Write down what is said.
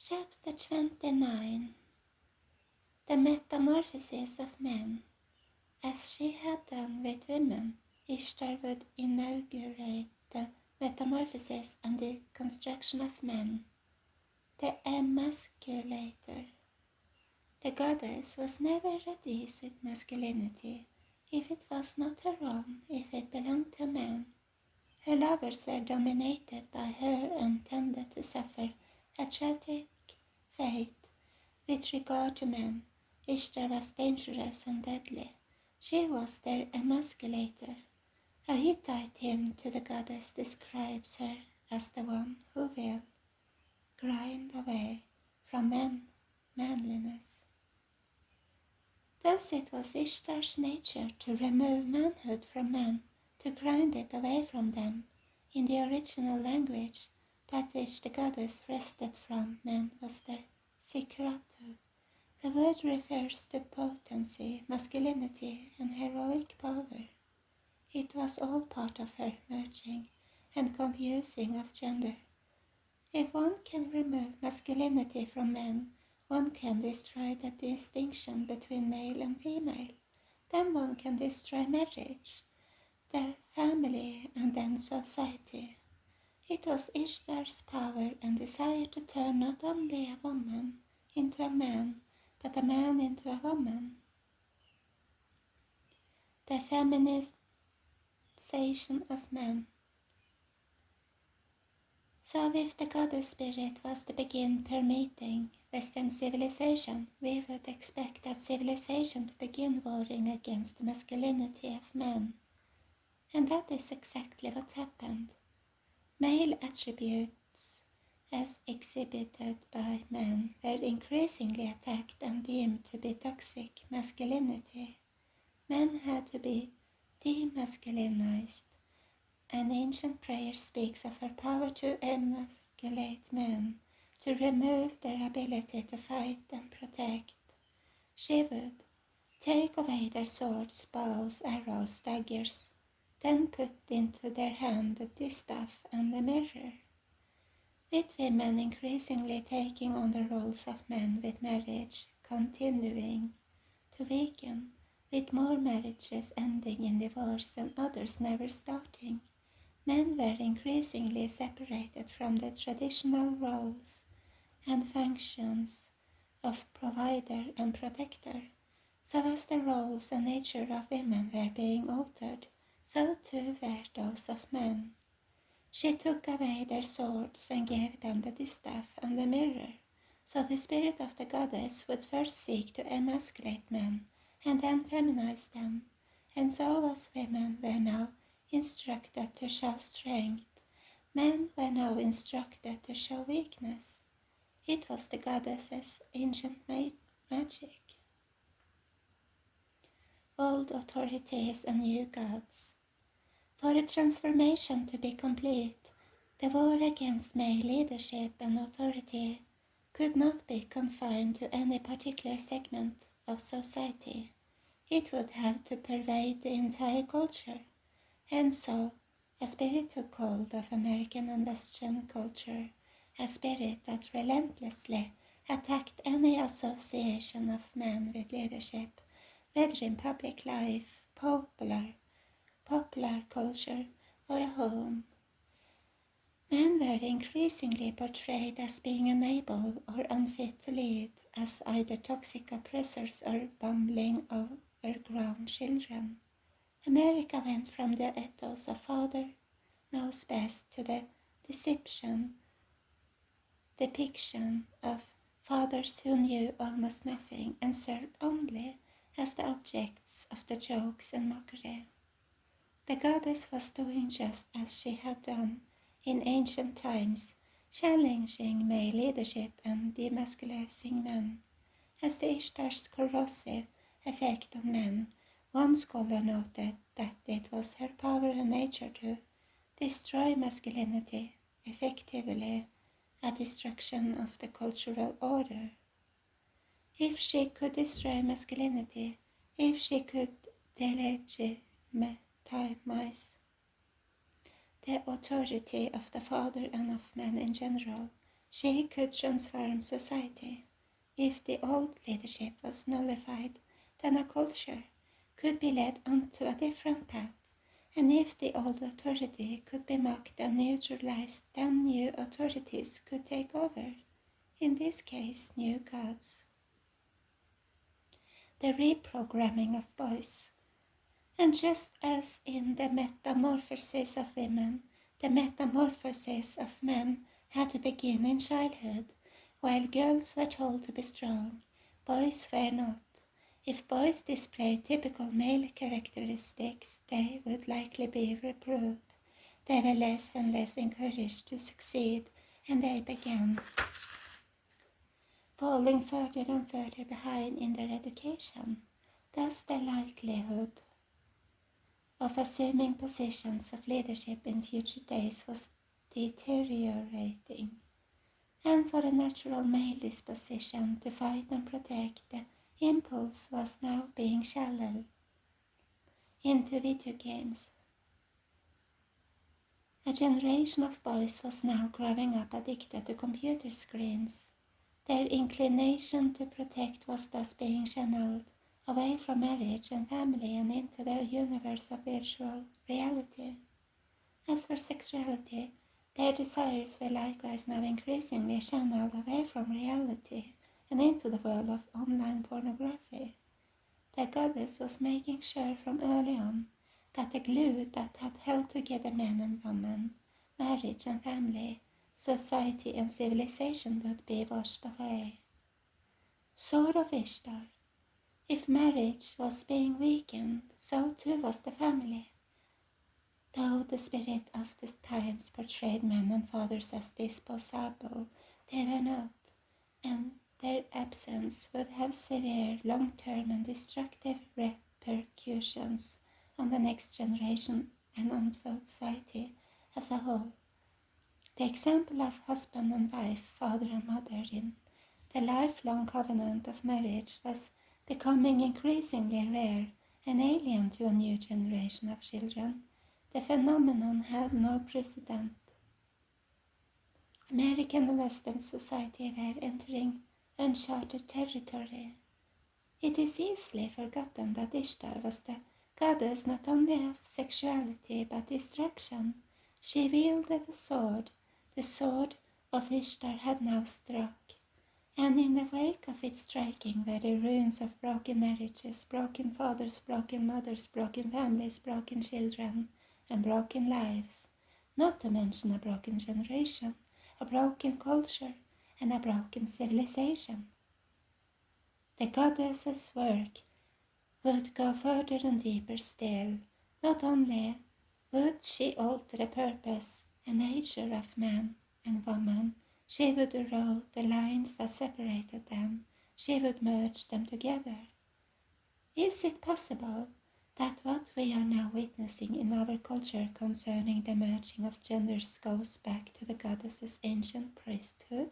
Chapter 29. The Metamorphosis of Men. As she had done with women, Ishtar would inaugurate the metamorphosis and the construction of men. The emasculator. The goddess was never at ease with masculinity, if it was not her own, if it belonged to man. Her lovers were dominated by her and tended to suffer a tragic fate. With regard to men, Ishtar was dangerous and deadly. She was their emasculator. A Hittite hymn to the goddess describes her as the one who will grind away from manliness. Thus it was Ishtar's nature to remove manhood from men, to grind it away from them. In the original language, that which the goddess wrested from men was their sikratu. The word refers to potency, masculinity, and heroic power. It was all part of her merging and confusing of gender. If one can remove masculinity from men, one can destroy the distinction between male and female. Then one can destroy marriage, the family, and then society. It was Ishtar's power and desire to turn not only a woman into a man, but a man into a woman. The feminization of men. So if the goddess spirit was to begin permeating Western civilization, we would expect that civilization to begin warring against the masculinity of men. And that is exactly what happened. Male attributes, as exhibited by men, were increasingly attacked and deemed to be toxic masculinity. Men had to be demasculinized. An ancient prayer speaks of her power to emasculate men, to remove their ability to fight and protect. She would take away their swords, bows, arrows, daggers, then put into their hand the distaff and the mirror. With women increasingly taking on the roles of men, with marriage continuing to weaken, with more marriages ending in divorce and others never starting, men were increasingly separated from the traditional roles and functions of provider and protector. So as the roles and nature of women were being altered, so too were those of men. She took away their swords and gave them the distaff and the mirror. So the spirit of the goddess would first seek to emasculate men and then feminize them, and so as women were now instructed to show strength, men were now instructed to show weakness. It was the goddess's ancient magic. Old authorities and new gods. For a transformation to be complete, the war against male leadership and authority could not be confined to any particular segment of society. It would have to pervade the entire culture. And so, a spirit took hold of American and Western culture, a spirit that relentlessly attacked any association of men with leadership, whether in public life, popular culture, or a home. Men were increasingly portrayed as being unable or unfit to lead, as either toxic oppressors or bumbling overgrown children. America went from the ethos of father knows best to the depiction of fathers who knew almost nothing and served only as the objects of the jokes and mockery. The goddess was doing just as she had done in ancient times, challenging male leadership and demasculizing men. As the Ishtar's corrosive effect on men, one scholar noted that it was her power and nature to destroy masculinity, effectively a destruction of the cultural order. If she could destroy masculinity, if she could delegitimize the authority of the father and of men in general, She could transform society. If the old leadership was nullified, then a culture could be led onto a different path, and if the old authority could be mocked and neutralized, then new authorities could take over, in this case new gods. The reprogramming of boys. And just as in the metamorphosis of women, the metamorphosis of men had to begin in childhood, while girls were told to be strong, boys were not. If boys displayed typical male characteristics, they would likely be reproved. They were less and less encouraged to succeed, and they began falling further and further behind in their education. Thus the likelihood of assuming positions of leadership in future days was deteriorating, and for a natural male disposition to fight and protect, the impulse was now being channeled into video games. A generation of boys was now growing up addicted to computer screens. Their inclination to protect was thus being channeled away from marriage and family and into the universe of virtual reality. As for sexuality, their desires were likewise now increasingly channeled away from reality and into the world of online pornography. The goddess was making sure from early on that the glue that had held together men and women, marriage and family, society and civilization would be washed away. Sword of Ishtar. If marriage was being weakened, so too was the family. Though the spirit of the times portrayed men and fathers as disposable, they were not, and their absence would have severe, long-term and destructive repercussions on the next generation and on society as a whole. The example of husband and wife, father and mother in the lifelong covenant of marriage was becoming increasingly rare and alien to a new generation of children. The phenomenon had no precedent. American and Western society were entering uncharted territory. It is easily forgotten that Ishtar was the goddess not only of sexuality but destruction. She wielded the sword. The sword of Ishtar had now struck, and in the wake of its striking were the ruins of broken marriages, broken fathers, broken mothers, broken families, broken children, and broken lives, not to mention a broken generation, a broken culture, and a broken civilization. The goddess's work would go further and deeper still. Not only would she alter the purpose and nature of man and woman, she would erode the lines that separated them. She would merge them together. Is it possible that what we are now witnessing in our culture concerning the merging of genders goes back to the goddess's ancient priesthood?